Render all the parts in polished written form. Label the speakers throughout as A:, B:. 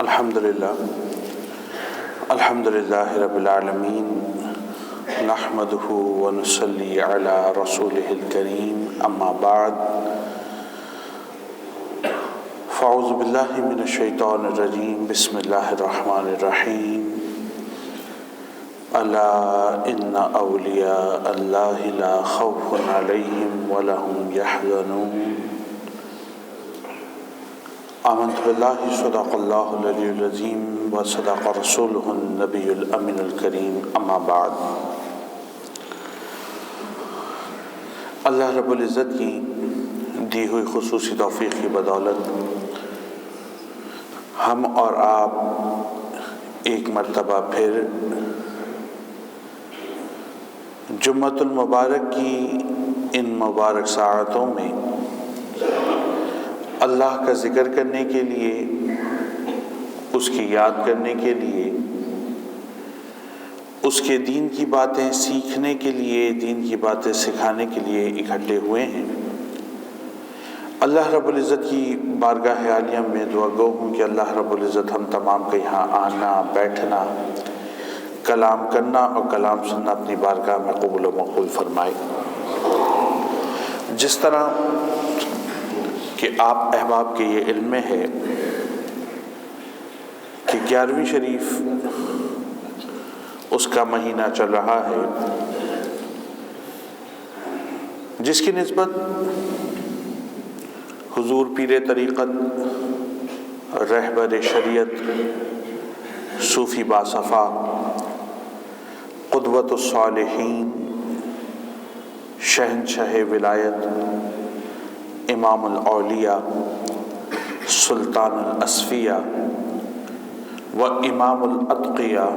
A: الحمدللہ رب العالمین نحمدہ ونصلی علی رسولہ الکریم اما بعد فاعوذ باللہ من الشیطان الرجیم بسم اللہ الرحمن الرحیم الا ان اولیاء اللہ لا خوف علیہم ولا هم یحزنون آمنت باللہ صدق اللہ العلی العظیم و صدق رسولہ النبی الامین الکریم اما بعد۔ اللہ رب العزت کی دی ہوئی خصوصی توفیق کی بدولت ہم اور آپ ایک مرتبہ پھر جمعۃ المبارک کی ان مبارک ساعتوں میں اللہ کا ذکر کرنے کے لیے، اس کی یاد کرنے کے لیے، اس کے دین کی باتیں سیکھنے کے لیے، دین کی باتیں سکھانے کے لیے اکٹھے ہوئے ہیں۔ اللہ رب العزت کی بارگاہ عالیہ میں دعا گو ہوں کہ اللہ رب العزت ہم تمام کا یہاں آنا، بیٹھنا، کلام کرنا اور کلام سننا اپنی بارگاہ میں قبول و مقبول فرمائے۔ جس طرح کہ آپ احباب کے یہ علم میں ہے کہ 11ویں شریف اس کا مہینہ چل رہا ہے، جس کی نسبت حضور پیر طریقت، رہبر شریعت، صوفی باصفا، قدوۃ الصالحین، شہنشاہ ولایت، امام الاولیاء، سلطان الاصفیاء و امام الاتقیاء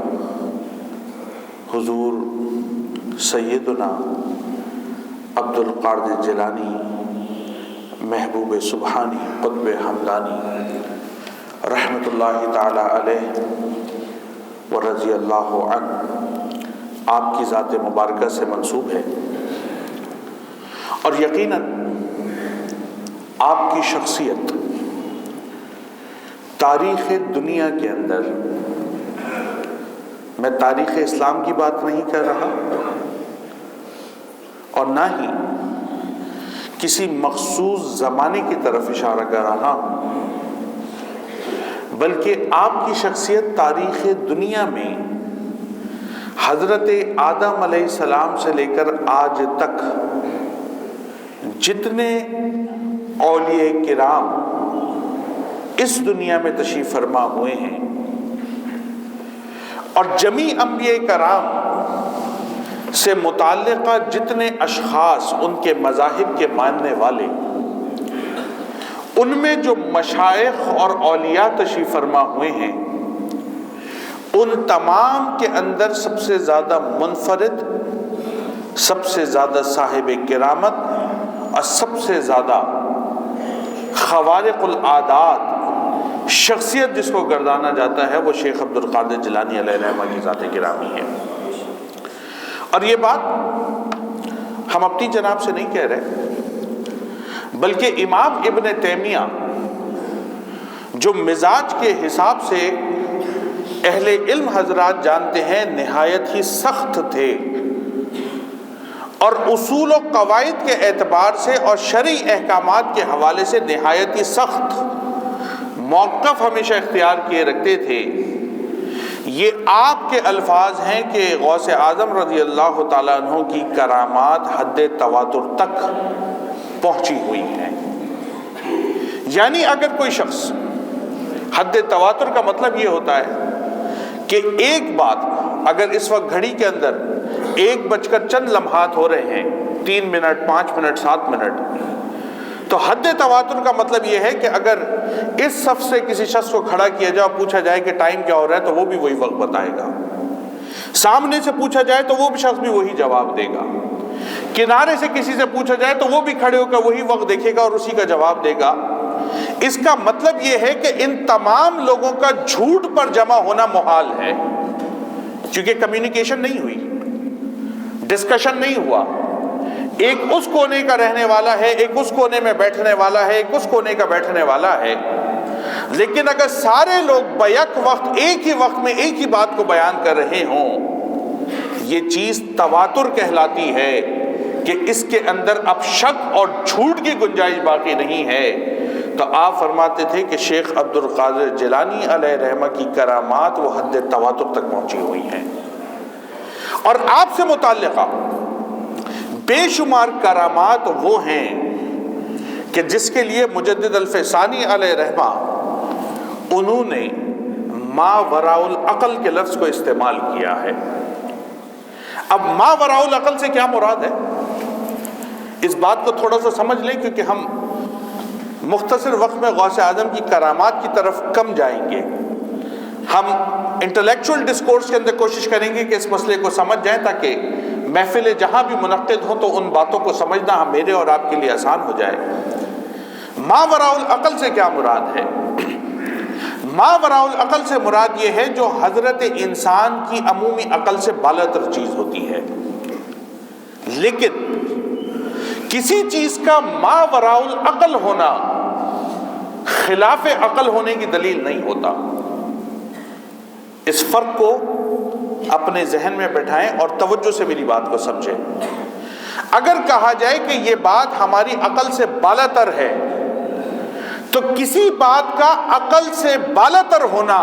A: حضور سیدنا عبد القادر جیلانی محبوب سبحانی قطب حمدانی رحمۃ اللہ تعالی علیہ و رضی اللہ عنہ آپ کی ذات مبارکہ سے منسوب ہے، اور یقیناً آپ کی شخصیت تاریخ دنیا کے اندر، میں تاریخ اسلام کی بات نہیں کر رہا اور نہ ہی کسی مخصوص زمانے کی طرف اشارہ کر رہا ہوں، بلکہ آپ کی شخصیت تاریخ دنیا میں حضرت آدم علیہ السلام سے لے کر آج تک جتنے اولیاء کرام اس دنیا میں تشریف فرما ہوئے ہیں اور جمیع انبیاء کرام سے متعلقہ جتنے اشخاص ان کے مذاہب کے ماننے والے، ان میں جو مشائخ اور اولیاء تشریف فرما ہوئے ہیں، ان تمام کے اندر سب سے زیادہ منفرد، سب سے زیادہ صاحب کرامت اور سب سے زیادہ خوارق العادات شخصیت جس کو گردانا جاتا ہے وہ شیخ عبد القادر جیلانی علیہ الرحمہ کی ذات گرامی ہے۔ اور یہ بات ہم اپنی جناب سے نہیں کہہ رہے، بلکہ امام ابن تیمیہ جو مزاج کے حساب سے اہل علم حضرات جانتے ہیں نہایت ہی سخت تھے، اور اصول و قواعد کے اعتبار سے اور شرعی احکامات کے حوالے سے نہایت ہی سخت موقف ہمیشہ اختیار کیے رکھتے تھے۔ یہ آپ کے الفاظ ہیں کہ غوث اعظم رضی اللہ تعالیٰ عنہ کی کرامات حد تواتر تک پہنچی ہوئی ہیں، یعنی اگر کوئی شخص، حد تواتر کا مطلب یہ ہوتا ہے کہ ایک بات اگر اس وقت گھڑی کے اندر 1 چند لمحات ہو رہے ہیں، 3 منٹ، 5 منٹ، 7 منٹ، تو حد تواتر کا مطلب یہ ہے کہ اگر اس صف سے کسی شخص کو کھڑا کیا جائے اور پوچھا جائے کہ ٹائم کیا ہو رہا ہے تو وہ بھی وہی وقت بتائے گا، سامنے سے پوچھا جائے تو وہ بھی شخص بھی وہی جواب دے گا، کنارے سے کسی سے پوچھا جائے تو وہ بھی کھڑے ہو کر وہی وقت دیکھے گا اور اسی کا جواب دے گا۔ اس کا مطلب یہ ہے کہ ان تمام لوگوں کا جھوٹ پر جمع ہونا محال ہے، کیونکہ کمیونیکیشن نہیں ہوئی، ڈسکشن نہیں ہوا، ایک اس کونے کا رہنے والا ہے، ایک اس کونے میں بیٹھنے والا ہے، ایک اس کونے کا بیٹھنے والا ہے، لیکن اگر سارے لوگ بیک وقت ایک ہی وقت میں ایک ہی بات کو بیان کر رہے ہوں، یہ چیز تواتر کہلاتی ہے کہ اس کے اندر اب شک اور جھوٹ کی گنجائش باقی نہیں ہے۔ تو آپ فرماتے تھے کہ شیخ عبد القادر جیلانی علیہ رحمہ کی کرامات وہ حد تواتر تک پہنچی ہوئی ہیں، اور آپ سے متعلقہ بے شمار کرامات وہ ہیں کہ جس کے لیے مجدد الفسانی علیہ رحمہ انہوں نے ما وراء العقل کے لفظ کو استعمال کیا ہے۔ اب ما وراء العقل سے کیا مراد ہے، اس بات کو تھوڑا سا سمجھ لیں، کیونکہ ہم مختصر وقت میں غوث اعظم کی کرامات کی طرف کم جائیں گے۔ ہم انٹلیکچوئل ڈسکورس کے اندر کوشش کریں گے کہ اس مسئلے کو سمجھ جائیں، تاکہ محفلیں جہاں بھی منعقد ہوں تو ان باتوں کو سمجھنا میرے اور آپ کے لیے آسان ہو جائے۔ ما وراء العقل سے کیا مراد ہے؟ ما وراء العقل سے مراد یہ ہے جو حضرت انسان کی عمومی عقل سے بالاتر چیز ہوتی ہے، لیکن کسی چیز کا ما وراء العقل ہونا خلاف عقل ہونے کی دلیل نہیں ہوتا۔ اس فرق کو اپنے ذہن میں بٹھائیں اور توجہ سے میری بات کو سمجھیں۔ اگر کہا جائے کہ یہ بات ہماری عقل سے بالاتر ہے، تو کسی بات کا عقل سے بالاتر ہونا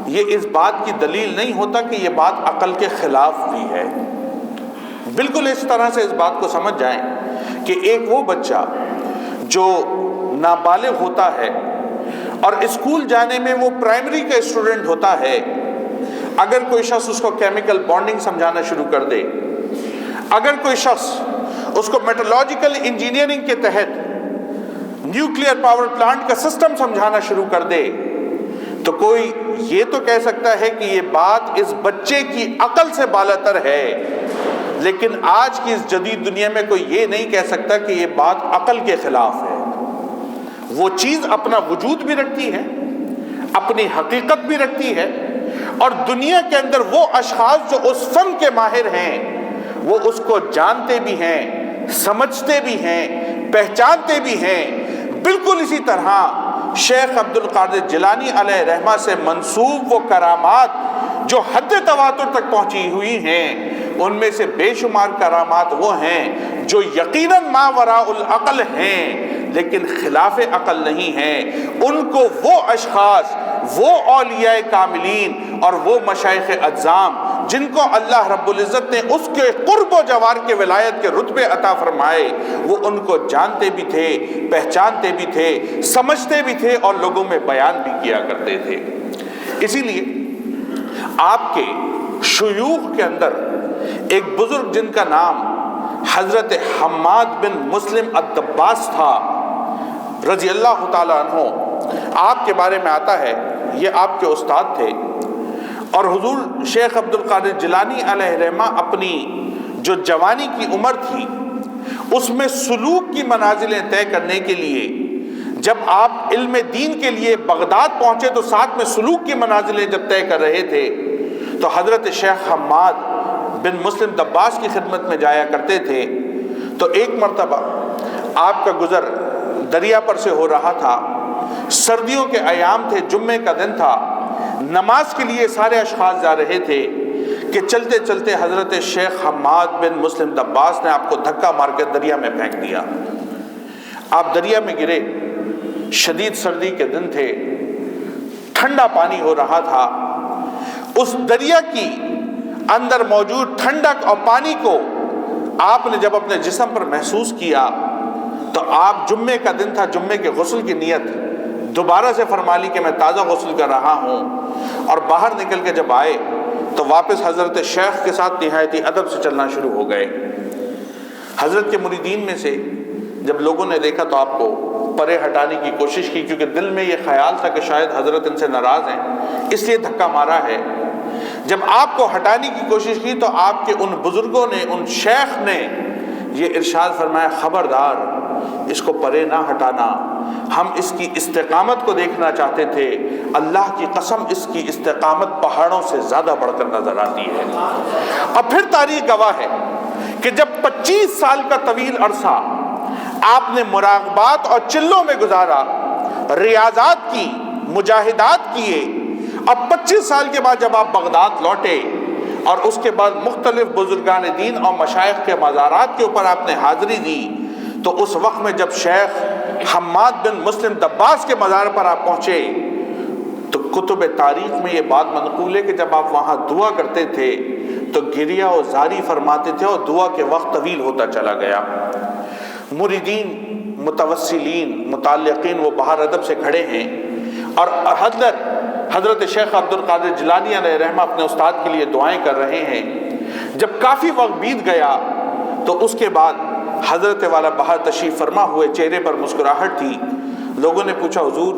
A: یہ اس بات کی دلیل نہیں ہوتا کہ یہ بات عقل کے خلاف بھی ہے۔ بالکل اس طرح سے اس بات کو سمجھ جائیں کہ ایک وہ بچہ جو نابالغ ہوتا ہے اور اسکول جانے میں وہ پرائمری کا اسٹوڈنٹ ہوتا ہے، اگر کوئی شخص اس کو کیمیکل بانڈنگ سمجھانا شروع کر دے، اگر کوئی شخص اس کو میٹالوجیکل انجینئرنگ کے تحت نیوکلیئر پاور پلانٹ کا سسٹم سمجھانا شروع کر دے، تو کوئی یہ تو کہہ سکتا ہے کہ یہ بات اس بچے کی عقل سے بالاتر ہے، لیکن آج کی اس جدید دنیا میں کوئی یہ نہیں کہہ سکتا کہ یہ بات عقل کے خلاف ہے۔ وہ چیز اپنا وجود بھی رکھتی ہے، اپنی حقیقت بھی رکھتی ہے، اور دنیا کے اندر وہ اشخاص جو اس فن کے ماہر ہیں وہ اس کو جانتے بھی ہیں، سمجھتے بھی ہیں، پہچانتے بھی ہیں۔ بالکل اسی طرح شیخ عبد القادر جیلانی علیہ رحمہ سے منسوب وہ کرامات جو حد تواتر تک پہنچی ہوئی ہیں، ان میں سے بے شمار کرامات وہ ہیں جو یقیناً ما وراء العقل ہیں لیکن خلاف عقل نہیں ہیں۔ ان کو وہ اشخاص، وہ اولیاء کاملین اور وہ مشائخ اعظام جن کو اللہ رب العزت نے اس کے قرب و جوار کے ولایت کے رتبے عطا فرمائے، وہ ان کو جانتے بھی تھے، پہچانتے بھی تھے، سمجھتے بھی تھے اور لوگوں میں بیان بھی کیا کرتے تھے۔ اسی لیے آپ کے شیوخ کے اندر ایک بزرگ جن کا نام حضرت حماد بن مسلم الدباس تھا رضی اللہ تعالیٰ عنہ، آپ کے بارے میں آتا ہے یہ آپ کے استاد تھے، اور حضور شیخ عبد القادر جیلانی علیہ رحمہ اپنی جو جوانی کی عمر تھی اس میں سلوک کی منازلیں طے کرنے کے لیے جب آپ علم دین کے لیے بغداد پہنچے تو ساتھ میں سلوک کی منازلیں جب طے کر رہے تھے تو حضرت شیخ حماد بن مسلم دباس کی خدمت میں جایا کرتے تھے۔ تو ایک مرتبہ آپ کا گزر دریا پر سے ہو رہا تھا، سردیوں کے ایام تھے، جمعے کا دن تھا، نماز کے لیے سارے اشخاص جا رہے تھے کہ چلتے چلتے حضرت شیخ حماد بن مسلم دباس نے آپ کو دھکا مار کے دریا میں پھینک دیا۔ آپ دریا میں گرے، شدید سردی کے دن تھے، ٹھنڈا پانی ہو رہا تھا، اس دریا کی اندر موجود ٹھنڈک اور پانی کو آپ نے جب اپنے جسم پر محسوس کیا تو آپ، جمعے کا دن تھا، جمعے کے غسل کی نیت دوبارہ سے فرما لی کہ میں تازہ غسل کر رہا ہوں، اور باہر نکل کے جب آئے تو واپس حضرت شیخ کے ساتھ نہایت ادب سے چلنا شروع ہو گئے۔ حضرت کے مریدین میں سے جب لوگوں نے دیکھا تو آپ کو پرے ہٹانے کی کوشش کی، کیونکہ دل میں یہ خیال تھا کہ شاید حضرت ان سے ناراض ہیں اس لیے دھکا مارا ہے۔ جب آپ کو ہٹانے کی کوشش کی تو آپ کے ان بزرگوں نے، ان شیخ نے یہ ارشاد فرمایا، خبردار اس کو پرے نہ ہٹانا، ہم اس کی استقامت کو دیکھنا چاہتے تھے، اللہ کی قسم اس کی استقامت پہاڑوں سے زیادہ بڑھ کر نظر آتی ہے۔ اور پھر تاریخ گواہ ہے کہ جب 25 سال کا طویل عرصہ آپ نے مراقبات اور چلوں میں گزارا ریاضات کی، مجاہدات کیے. اب 25 سال کے بعد جب آپ بغداد لوٹے اور اس کے بعد مختلف بزرگان دین اور مشائخ کے مزارات کے اوپر آپ نے حاضری دی، تو اس وقت میں جب شیخ حماد بن مسلم دباس کے مزار پر آپ پہنچے تو کتب تاریخ میں یہ بات منقول ہے کہ جب آپ وہاں دعا کرتے تھے تو گریہ و زاری فرماتے تھے اور دعا کے وقت طویل ہوتا چلا گیا. مریدین، متوسلین، متعلقین وہ باہر ادب سے کھڑے ہیں اور حضرت شیخ عبد القادر جیلانی علیہ رحمہ اپنے استاد کے لیے دعائیں کر رہے ہیں. جب کافی وقت بیت گیا تو اس کے بعد حضرت والا باہر تشریف فرما ہوئے، چہرے پر مسکراہٹ تھی. لوگوں نے پوچھا حضور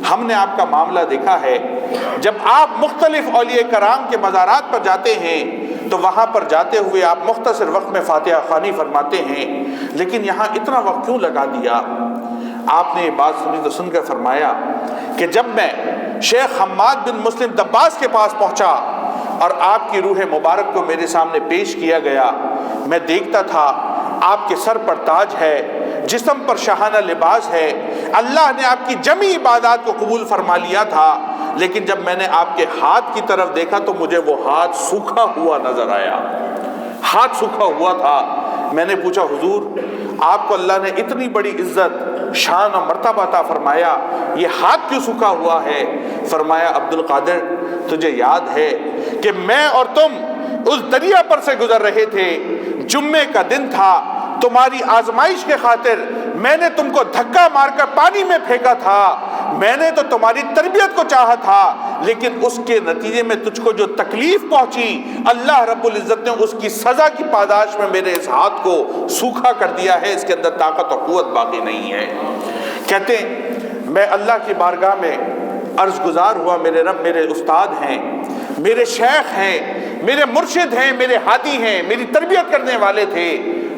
A: ہم نے آپ کا معاملہ دیکھا ہے، جب آپ مختلف اولیاء کرام کے مزارات پر جاتے ہیں تو وہاں پر جاتے ہوئے آپ مختصر وقت میں فاتحہ خوانی فرماتے ہیں، لیکن یہاں اتنا وقت کیوں لگا دیا؟ آپ نے یہ بات سنی تو سن کر فرمایا کہ جب میں شیخ حماد بن مسلم دباس کے پاس پہنچا اور آپ کی روح مبارک کو میرے سامنے پیش کیا گیا، میں دیکھتا تھا آپ کے سر پر تاج ہے، جسم پر شاہانہ لباس ہے، اللہ نے آپ کی جمی عبادات کو قبول فرما لیا تھا، لیکن جب میں نے آپ کے ہاتھ کی طرف دیکھا تو مجھے وہ ہاتھ سوکھا ہوا نظر آیا. ہاتھ سوکھا ہوا تھا. میں نے پوچھا حضور آپ کو اللہ نے اتنی بڑی عزت، شان اور مرتبہ عطا فرمایا، یہ ہاتھ کیوں سوکھا ہوا ہے؟ فرمایا عبد القادر تجھے یاد ہے کہ میں اور تم اس دریا پر سے گزر رہے تھے، جمعے کا دن تھا، تمہاری آزمائش کے خاطر میں نے تم کو دھکا مار کر پانی میں پھینکا تھا. میں نے تو تمہاری تربیت کو چاہا تھا، لیکن اس کے نتیجے میں تجھ کو جو تکلیف پہنچی اللہ رب العزت نے اس کی سزا کی پاداش میں میرے اس ہاتھ کو سوکھا کر دیا ہے، اس کے اندر طاقت اور قوت باقی نہیں ہے. کہتے ہیں میں اللہ کی بارگاہ میں عرض گزار ہوا، میرے رب میرے استاد ہیں، میرے شیخ ہیں، میرے مرشد ہیں، میرے ہادی ہیں، میری تربیت کرنے والے تھے،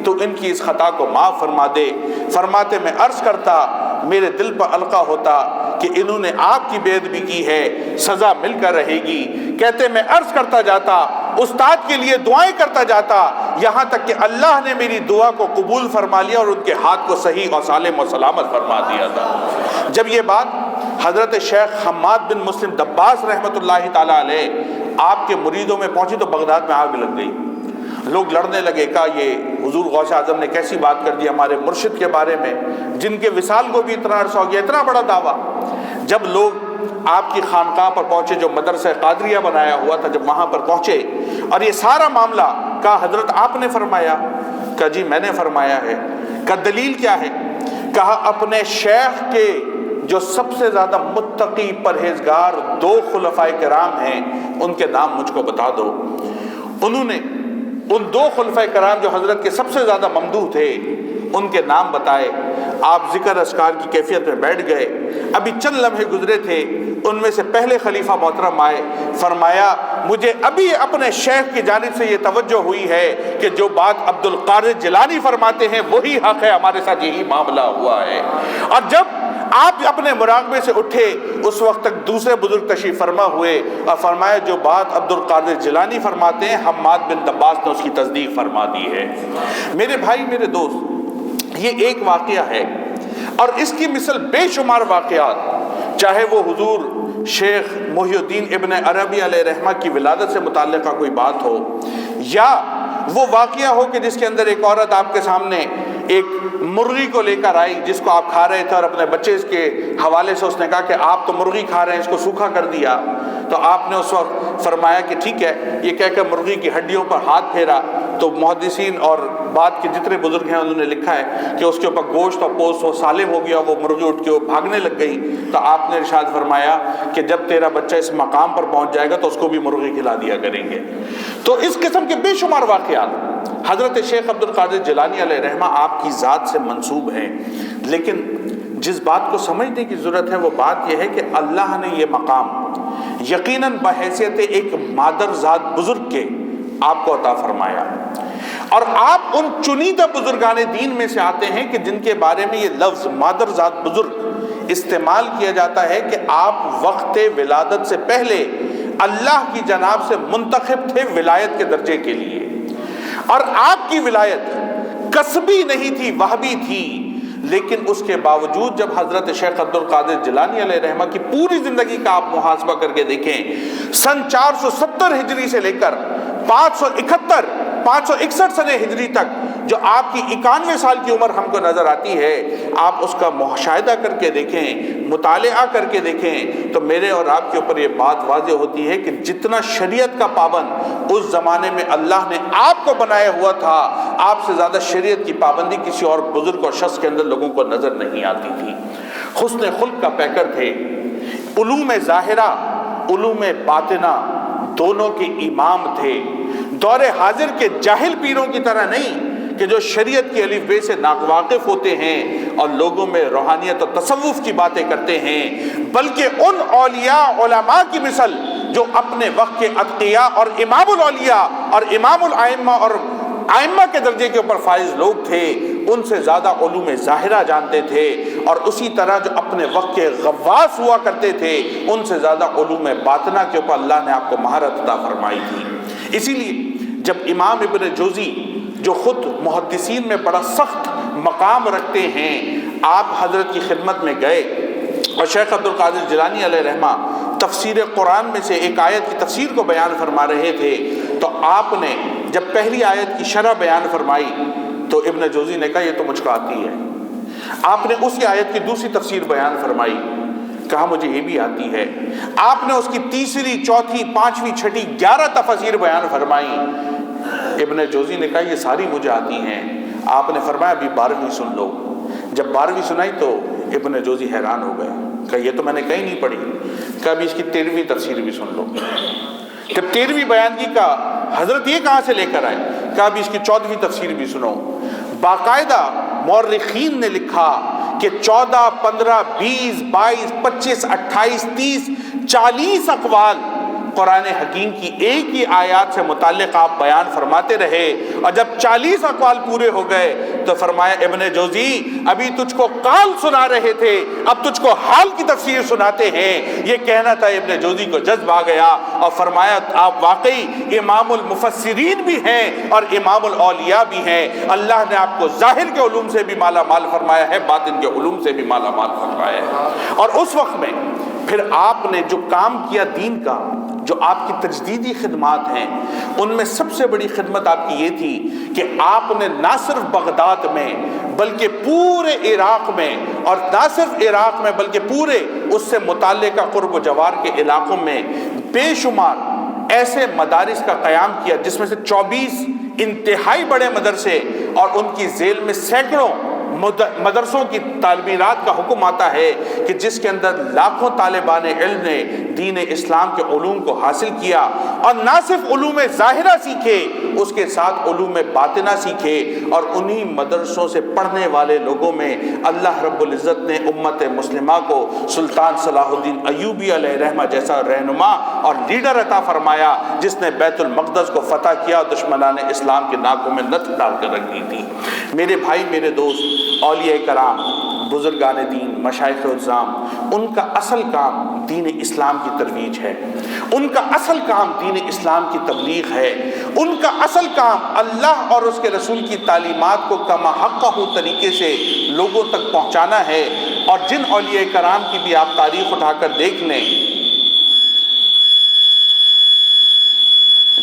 A: تو ان کی اس خطا کو معاف فرما دے. فرماتے میں عرض کرتا میرے دل پر القا ہوتا کہ انہوں نے آپ کی بے ادبی کی ہے، سزا مل کر رہے گی. کہتے میں عرض کرتا جاتا، استاد کے لیے دعائیں کرتا جاتا، یہاں تک کہ اللہ نے میری دعا کو قبول فرما لیا اور ان کے ہاتھ کو صحیح اور سالم و سلامت فرما دیا تھا. جب یہ بات حضرت شیخ حماد بن مسلم دباس رحمۃ اللہ تعالیٰ علیہ آپ کے مریدوں میں پہنچی تو بغداد میں آگ لگ گئی. لوگ لڑنے لگے، کہا یہ حضور غوث اعظم نے کیسی بات کر دی ہمارے مرشد کے بارے میں، جن کے وصال کو بھی اتنا عرصہ ہو گیا، اتنا بڑا دعویٰ. جب لوگ آپ کی خانقاہ پر پہنچے جو مدرسہ قادریہ بنایا ہوا تھا، جب وہاں پر پہنچے اور یہ سارا معاملہ کہا حضرت آپ نے فرمایا؟ کہا جی میں نے فرمایا ہے. کہا دلیل کیا ہے؟ کہا اپنے شیخ کے جو سب سے زیادہ متقی پرہیزگار 2 خلفائے کرام ہیں ان کے نام مجھ کو بتا دو. انہوں نے ان 2 خلفائے کرام جو حضرت کے سب سے زیادہ ممدوح تھے ان کے نام بتائے. آپ ذکر اذکار کی کیفیت میں بیٹھ گئے. ابھی چند لمحے گزرے تھے، ان میں سے پہلے خلیفہ محترم آئے، فرمایا مجھے ابھی اپنے شیخ کی جانب سے یہ توجہ ہوئی ہے کہ جو بات عبد القادر جیلانی فرماتے ہیں وہی حق ہے، ہمارے ساتھ یہی معاملہ ہوا ہے. اور جب آپ اپنے مراقبے سے اٹھے اس وقت تک دوسرے بزرگ تشریف فرما ہوئے اور فرمایا جو بات عبد القادر جیلانی فرماتے ہیں حماد بن دباس نے اس کی تصدیق فرما دی ہے. میرے بھائی میرے دوست، یہ ایک واقعہ ہے اور اس کی مثل بے شمار واقعات، چاہے وہ حضور شیخ محی الدین ابن عربی علیہ رحمہ کی ولادت سے متعلقہ کوئی بات ہو، یا وہ واقعہ ہو کہ جس کے اندر ایک عورت آپ کے سامنے ایک مرغی کو لے کر آئی جس کو آپ کھا رہے تھے اور اپنے بچے اس کے حوالے سے اس نے کہا کہ آپ تو مرغی کھا رہے ہیں، اس کو سوکھا کر دیا. تو آپ نے اس وقت فرمایا کہ ٹھیک ہے، یہ کہہ کر مرغی کی ہڈیوں پر ہاتھ پھیرا تو محدثین اور بعد کے جتنے بزرگ ہیں انہوں نے لکھا ہے کہ اس کے اوپر گوشت اور پوست وہ سالم ہو گیا، وہ مرغی اٹھ کے وہ بھاگنے لگ گئی. تو آپ نے ارشاد فرمایا کہ جب تیرا بچہ اس مقام پر پہنچ جائے گا تو اس کو بھی مرغی کھلا دیا کریں گے. تو اس قسم کے بے شمار واقعات حضرت شیخ عبد القادر جیلانی علیہ رحمہ آپ کی ذات سے منسوب ہیں. لیکن جس بات کو سمجھنے کی ضرورت ہے وہ بات یہ ہے کہ اللہ نے یہ مقام یقیناً بحیثیت ایک مادر ذات بزرگ کے آپ کو عطا فرمایا، اور آپ ان چنیدہ بزرگان دین میں سے آتے ہیں کہ جن کے بارے میں یہ لفظ مادر ذات بزرگ استعمال کیا جاتا ہے کہ آپ وقت ولادت سے پہلے اللہ کی جناب سے منتخب تھے ولایت کے درجے کے لیے. اور آپ کی ولایت کسبی نہیں تھی، وہبی تھی. لیکن اس کے باوجود جب حضرت شیخ عبد القادر جیلانی علیہ رحمہ کی پوری زندگی کا آپ محاسبہ کر کے دیکھیں، سن 470 ہجری سے لے کر 561 سن ہجری تک جو آپ کی 91 سال کی عمر ہم کو نظر آتی ہے، آپ اس کا مشاہدہ کر کے دیکھیں، مطالعہ کر کے دیکھیں، تو میرے اور آپ کے اوپر یہ بات واضح ہوتی ہے کہ جتنا شریعت کا پابند اس زمانے میں اللہ نے آپ کو بنایا ہوا تھا، آپ سے زیادہ شریعت کی پابندی کسی اور بزرگ اور شخص کے اندر لوگوں کو نظر نہیں آتی تھی۔ حسن خلق کا پیکر تھے، علوم ظاہرہ علوم باطنہ دونوں کے امام تھے، دور حاضر کے جاہل پیروں کی طرح نہیں کہ جو شریعت کی الف بے سے ناواقف ہوتے ہیں اور لوگوں میں روحانیت اور تصوف کی باتیں کرتے ہیں، بلکہ ان اولیاء علماء کی مثل جو اپنے وقت کے اتقیاء اور امام الاولیاء اور امام الائمہ اور ائمہ کے درجے کے اوپر فائز لوگ تھے، ان سے زیادہ علوم ظاہرہ جانتے تھے، اور اسی طرح جو اپنے وقت کے غواص ہوا کرتے تھے ان سے زیادہ علوم باطنہ کے اوپر اللہ نے آپ کو مہارت عطا فرمائی تھی۔ اسی لیے جب امام ابن جوزی جو خود محدثین میں بڑا سخت مقام رکھتے ہیں، آپ حضرت کی خدمت میں گئے اور شیخ عبد القادر جیلانی علیہ رحمہ تفسیر قرآن میں سے ایک آیت کی تفسیر کو بیان فرما رہے تھے، تو آپ نے جب پہلی آیت کی شرح بیان فرمائی تو ابن جوزی نے کہا یہ تو مجھ کو آتی ہے۔ آپ نے اسی آیت کی دوسری تفسیر بیان فرمائی، کہا مجھے یہ بھی آتی ہے۔ آپ نے اس کی تیسری، چوتھی، پانچویں، چھٹی 11 تفاسیر بیان فرمائی۔ ابن جوزی نے کہا یہ ساری مجھے آتی ہیں۔ آپ نے فرمایا ابھی 12ویں سن لو۔ جب 12ویں سنائی تو ابن جوزی حیران ہو گئے، کہا یہ تو میں نے کہیں نہیں پڑھی۔ کہا ابھی اس کی 13ویں تفسیر بھی سن لو۔ جب 13ویں بیان کی، کہا حضرت یہ کہاں سے لے کر آئے؟ کہا ابھی اس کی 14ویں تفسیر بھی سنو۔ باقاعدہ مورخین نے لکھا کہ 14، 15، 20، 22، 25، 28، 30، 40 اقوال قرآن حکیم کی ایک ہی آیات سے متعلق آپ بیان فرماتے رہے، اور جب 40 اقوال پورے ہو گئے تو فرمایا ابن جوزی ابھی تجھ کو قال سنا رہے تھے، اب تجھ کو حال کی تفسیر سناتے ہیں۔ یہ کہنا تھا، ابن جوزی کو جذب آ گیا اور فرمایا آپ واقعی امام المفسرین بھی ہیں اور امام الاولیاء بھی ہیں۔ اللہ نے آپ کو ظاہر کے علوم سے بھی مالا مال فرمایا ہے، باطن کے علوم سے بھی مالا مال فرمایا ہے۔ اور اس وقت میں پھر آپ نے جو کام کیا دین کا، جو آپ کی تجدیدی خدمات ہیں، ان میں سب سے بڑی خدمت آپ کی یہ تھی کہ آپ نے نہ صرف بغداد میں بلکہ پورے عراق میں، اور نہ صرف عراق میں بلکہ پورے اس سے متعلقہ قرب و جوار کے علاقوں میں بے شمار ایسے مدارس کا قیام کیا، جس میں سے 24 انتہائی بڑے مدرسے اور ان کی ذیل میں سینکڑوں مدرسوں کی تعمیرات کا حکم آتا ہے کہ جس کے اندر لاکھوں طالبان علم نے دین اسلام کے علوم کو حاصل کیا، اور نہ صرف علوم ظاہرہ سیکھے، اس کے ساتھ علوم باطنہ سیکھے، اور انہی مدرسوں سے پڑھنے والے لوگوں میں اللہ رب العزت نے امت مسلمہ کو سلطان صلاح الدین ایوبی علیہ رحمہ جیسا رہنما اور لیڈر عطا فرمایا، جس نے بیت المقدس کو فتح کیا اور دشمنان اسلام کے ناکوں میں نتھ ڈال کر رکھ دی تھی۔ میرے بھائی، میرے دوست، اولیاء کرام، بزرگان دین، مشائخ اعظام، ان کا اصل کام دین اسلام کی ترویج ہے، ان کا اصل کام دین اسلام کی تبلیغ ہے، ان کا اصل کام اللہ اور اس کے رسول کی تعلیمات کو کما حقہ طریقے سے لوگوں تک پہنچانا ہے۔ اور جن اولیاء کرام کی بھی آپ تاریخ اٹھا کر دیکھ لیں،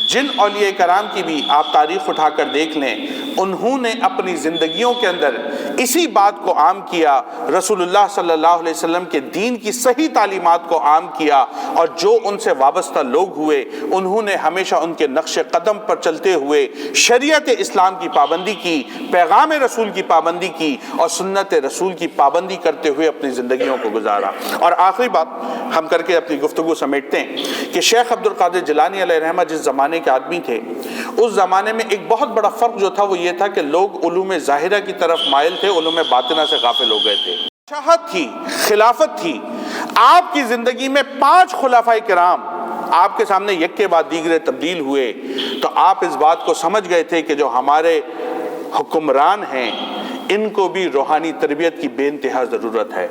A: جن اولیاء کرام کی بھی آپ تاریخ اٹھا کر دیکھ لیں، انہوں نے اپنی زندگیوں کے اندر اسی بات کو عام کیا، رسول اللہ صلی اللہ علیہ وسلم کے دین کی صحیح تعلیمات کو عام کیا، اور جو ان سے وابستہ لوگ ہوئے انہوں نے ہمیشہ ان کے نقش قدم پر چلتے ہوئے شریعت اسلام کی پابندی کی، پیغام رسول کی پابندی کی، اور سنت رسول کی پابندی کرتے ہوئے اپنی زندگیوں کو گزارا۔ اور آخری بات ہم کر کے اپنی گفتگو سمیٹتے ہیں کہ شیخ عبد القادر جیلانی علیہ رحمہ جس زمانے کے آدمی تھے، اس زمانے میں ایک بہت بڑا فرق جو تھا وہ یہ تھا کہ لوگ علوم ظاہرہ کی طرف مائل تھے، علوم باطنہ سے غافل ہو گئے تھے۔ شہادت تھی، خلافت تھی، آپ کی زندگی میں 5 خلفائے کرام آپ کے سامنے یک کے بعد دیگرے تبدیل ہوئے، تو آپ اس بات کو سمجھ گئے تھے کہ جو ہمارے حکمران ہیں ان کو بھی روحانی تربیت کی بے انتہا ضرورت ہے۔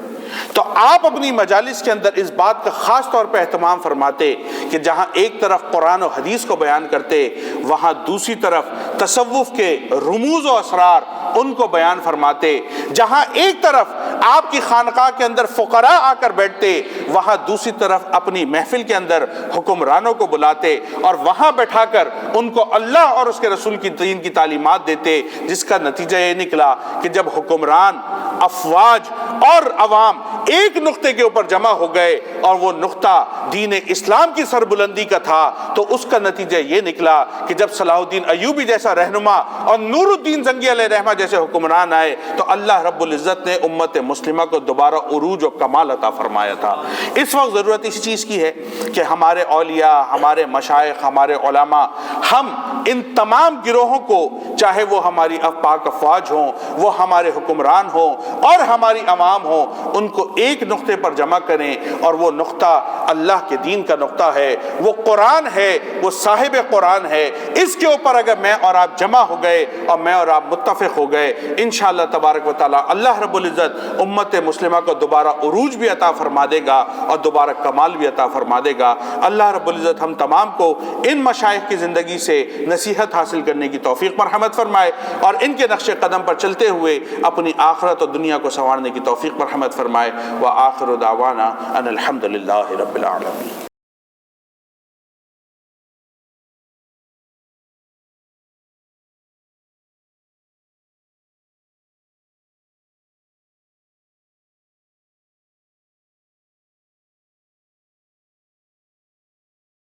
A: تو آپ اپنی مجالس کے اندر اس بات کا خاص طور پہ اہتمام فرماتے کہ جہاں ایک طرف قرآن و حدیث کو بیان کرتے، وہاں دوسری طرف تصوف کے رموز و اسرار ان کو بیان فرماتے۔ جہاں ایک طرف آپ کی خانقاہ کے اندر فقراء آ کر بیٹھتے، وہاں دوسری طرف اپنی محفل کے اندر حکمرانوں کو بلاتے اور وہاں بیٹھا کر ان کو اللہ اور اس کے رسول کی دین کی تعلیمات دیتے، جس کا نتیجہ یہ نکلا کہ جب حکمران، افواج اور عوام ایک نقطے کے اوپر جمع ہو گئے اور وہ نقطہ دین اسلام کی سربلندی کا تھا، تو اس کا نتیجہ یہ نکلا کہ جب صلاح الدین ایوبی جیسا رہنما اور نور الدین زنگی علیہ رحمہ جیسے حکمران آئے تو اللہ رب العزت نے امت مسلمہ کو دوبارہ عروج و کمال عطا فرمایا تھا۔ اس وقت ضرورت اسی چیز کی ہے کہ ہمارے اولیاء، ہمارے مشائخ، ہمارے علماء، ہم ان تمام گروہوں کو، چاہے وہ ہماری پاک افواج ہوں، وہ ہمارے حکمران ہوں اور ہماری عوام ہوں، ان کو ایک نقطے پر جمع کریں، اور وہ نقطہ اللہ کے دین کا نقطہ ہے، وہ قرآن ہے، وہ صاحب قرآن ہے۔ اس کے اوپر اگر میں اور آپ جمع ہو گئے اور میں اور آپ متفق ہو گئے، انشاءاللہ تبارک و تعالی اللہ رب العزت امت مسلمہ کو دوبارہ عروج بھی عطا فرما دے گا اور دوبارہ کمال بھی عطا فرما دے گا۔ اللہ رب العزت ہم تمام کو ان مشائخ کی زندگی سے نصیحت حاصل کرنے کی توفیق مرحمت فرمائے اور ان کے نقش قدم پر چلتے ہوئے اپنی آخرت اور دنیا کو سنوارنے کی توفیق مرحمت فرمائے۔ وآخر دعوانا ان الحمد للہ رب العالمین۔